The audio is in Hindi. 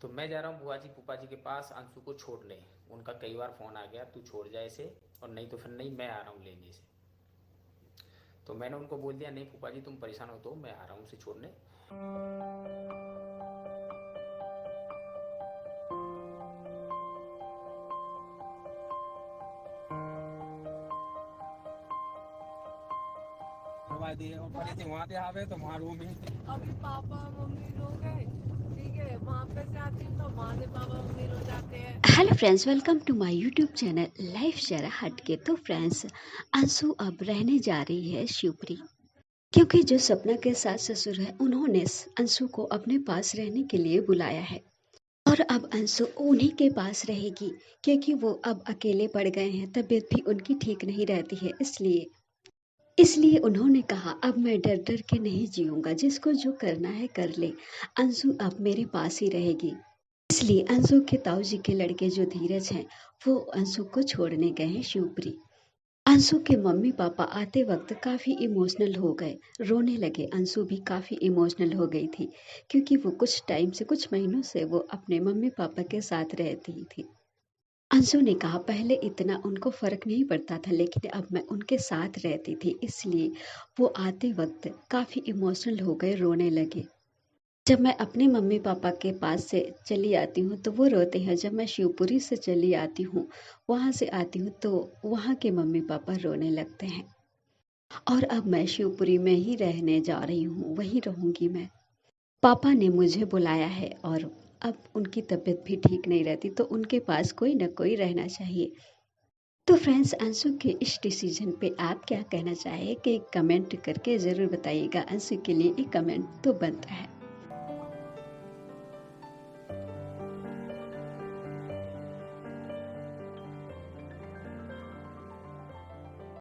तो मैं जा रहा हूँ बुआ जी फूफा जी के पास अंशु को छोड़ने। उनका कई बार फ़ोन आ गया, तू छोड़ जा इसे, और नहीं तो फिर नहीं, मैं आ रहा हूँ लेने से। तो मैंने उनको बोल दिया, नहीं फूफा जी तुम परेशान हो तो मैं आ रहा हूँ उसे छोड़ने। वहाँ पे आवे तो वहाँ रूम ही अभी पापा मम्मी लोग हैं, ठीक है, वहाँ पे से आती हूँ तो वहाँ से पापा मम्मी लोग जाते हैं। Hello friends, welcome to my YouTube channel life जरा हटके। तो फ्रेंड्स, अंशु अब रहने जा रही है शिवपुरी, क्योंकि जो सपना के सास ससुर है उन्होंने अंशु को अपने पास रहने के लिए बुलाया है। और अब अंशु उन्हीं के पास रहेगी, क्योंकि वो अब अकेले पड़ गए हैं, तबीयत भी उनकी ठीक नहीं रहती है। इसलिए उन्होंने कहा, अब मैं डर डर के नहीं जीऊंगा, जिसको जो करना है कर ले, अंशु अब मेरे पास ही रहेगी। इसलिए अंशु के ताऊजी के लड़के जो धीरज हैं, वो अंशु को छोड़ने गए हैं शिवपुरी। अंशु के मम्मी पापा आते वक्त काफी इमोशनल हो गए, रोने लगे। अंशु भी काफी इमोशनल हो गई थी, क्योंकि वो कुछ टाइम से, कुछ महीनों से वो अपने मम्मी पापा के साथ रहती थी। अंशु ने कहा, पहले इतना उनको फर्क नहीं पड़ता था, लेकिन अब मैं उनके साथ रहती थी, इसलिए वो आते वक्त काफी इमोशनल हो गए, रोने लगे। जब मैं अपने मम्मी पापा के पास से चली आती हूँ तो वो रोते हैं। जब मैं शिवपुरी से चली आती हूँ, वहाँ से आती हूँ, तो वहाँ के मम्मी पापा रोने लगते हैं। और अब मैं शिवपुरी में ही रहने जा रही हूँ, वहीं रहूँगी मैं। पापा ने मुझे बुलाया है और अब उनकी तबीयत भी ठीक नहीं रहती, तो उनके पास कोई न कोई रहना चाहिए। तो फ्रेंड्स, अंशु के इस डिसीजन पे आप क्या कहना चाहें कि कमेंट करके ज़रूर बताइएगा। अंशु के लिए एक कमेंट तो बनता है।